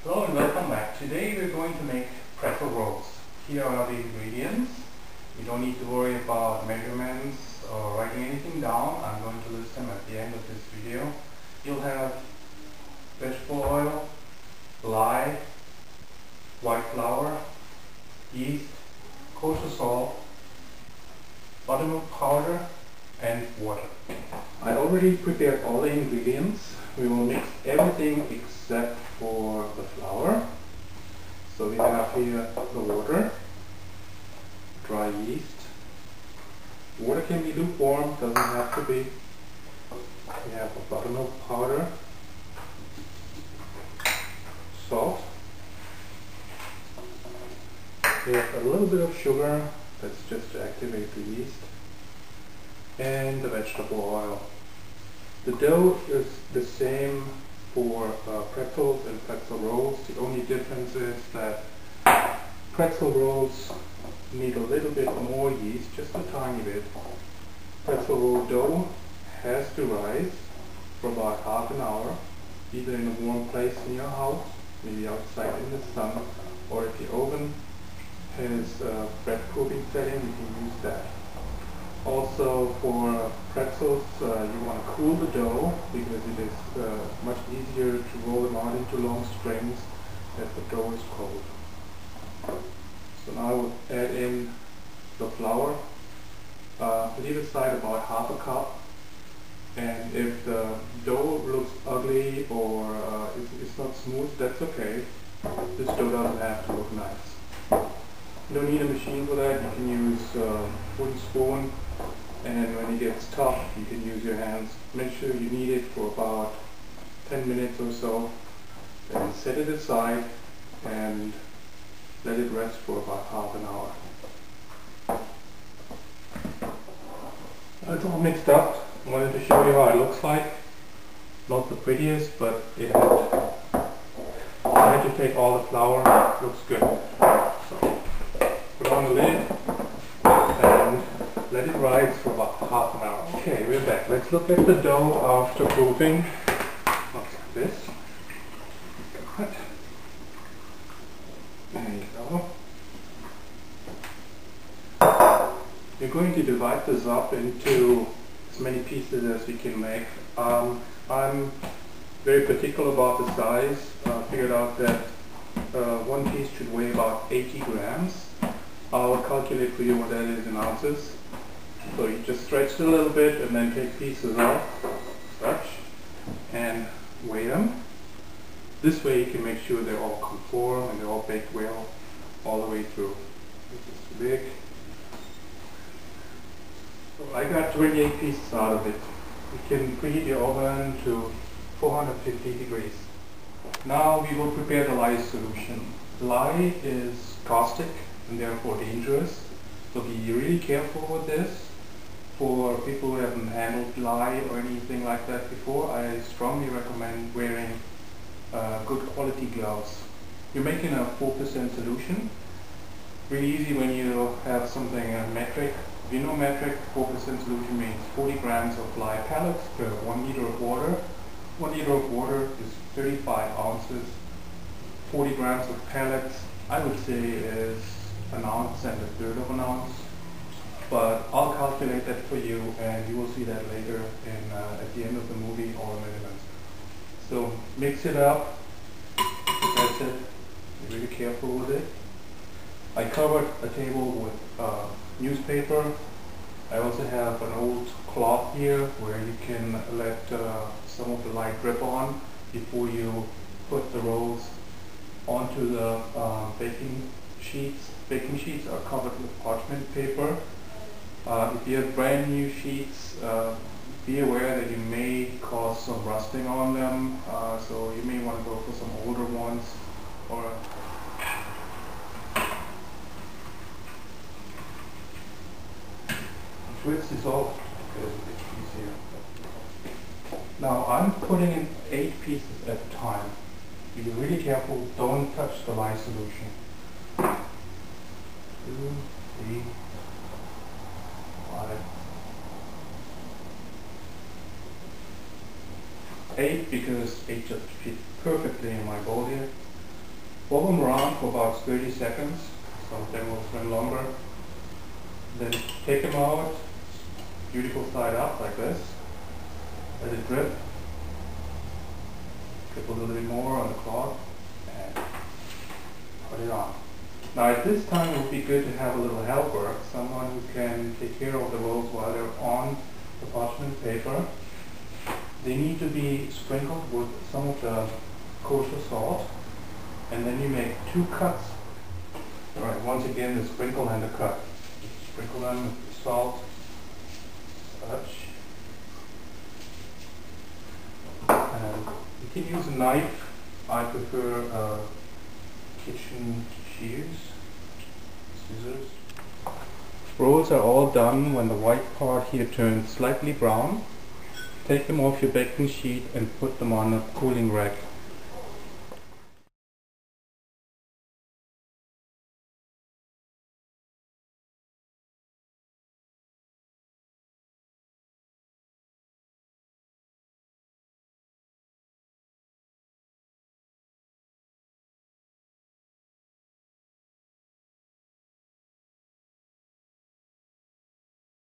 Hello and welcome back. Today we're going to make pretzel rolls. Here are the ingredients. You don't need to worry about measurements or writing anything down. I'm going to list them at the end of this video. You'll have vegetable oil, lye, white flour, yeast, kosher salt, buttermilk powder, and water. I already prepared all the ingredients. We will mix everything except for the flour. So we have here the water, dry yeast. Water can be lukewarm, doesn't have to be. We have the buttermilk powder, salt. We have a little bit of sugar, that's just to activate the yeast, and the vegetable oil. The dough is the same for pretzels and pretzel rolls. The only difference is that pretzel rolls need a little bit more yeast, just a tiny bit. Pretzel roll dough has to rise for about half an hour, either in a warm place in your house, maybe outside in the sun, or if your oven has a bread proofing setting, you can use that. Also for pretzels, you want to cool the dough because it is much easier to roll them out into long strings if the dough is cold. So now I will add in the flour. Leave aside about half a cup, and if the dough looks ugly or it's not smooth, that's okay. This dough doesn't have to look nice. You don't need a machine for that. You can use a wooden spoon, and when it gets tough you can use your hands. Make sure you knead it for about 10 minutes or so, then set it aside and let it rest for about half an hour. It's all mixed up. I wanted to show you how it looks like. Not the prettiest, but I had to take all the flour. It looks good. So put on the lid and let it rise for about half an hour. Okay, we're back. Let's look at the dough after proofing. Looks like this. Got it. There you go. You're going to divide this up into as many pieces as we can make. I'm very particular about the size. I figured out that one piece should weigh about 80 grams. I'll calculate for you what that is in ounces. So you just stretch it a little bit and then take pieces off, such, and weigh them. This way you can make sure they're all conform and they're all baked well all the way through. This is too big. So I got 28 pieces out of it. You can preheat your oven to 450 degrees. Now we will prepare the lye solution. Lye is caustic and therefore dangerous, so be really careful with this. For people who haven't handled lye or anything like that before, I strongly recommend wearing good quality gloves. You're making a 4% solution. Really easy when you have something metric. If you know metric, 4% solution means 40 grams of lye pellets per 1 liter of water. 1 liter of water is 35 ounces. 40 grams of pellets, I would say, is an ounce and a third of an ounce. But I'll calculate that for you, and you will see that later at the end of the movie, all the measurements. So mix it up. That's it. Be really careful with it. I covered a table with newspaper. I also have an old cloth here where you can let some of the lye drip on before you put the rolls onto the baking sheets. Baking sheets are covered with parchment paper. If you have brand new sheets, be aware that you may cause some rusting on them, so you may want to go for some older ones. Or twist this off because it's easier. Now I'm putting in 8 pieces at a time. Be really careful, don't touch the lye solution. 2, 3, 5, 8 because 8 just fits perfectly in my bowl here. Fold them around for about 30 seconds. Some of them will swim longer. Then take them out, beautiful side up like this. Let it drip. Drip a little bit more on the cloth and put it on. Now at this time it would be good to have a little helper, someone who can take care of the rolls while they're on the parchment paper. They need to be sprinkled with some of the kosher salt, and then you make 2 cuts. Alright, once again the sprinkle and the cut. Sprinkle them with the salt, such. And you can use a knife. I prefer kitchen shears, scissors. Rolls are all done when the white part here turns slightly brown. Take them off your baking sheet and put them on a cooling rack.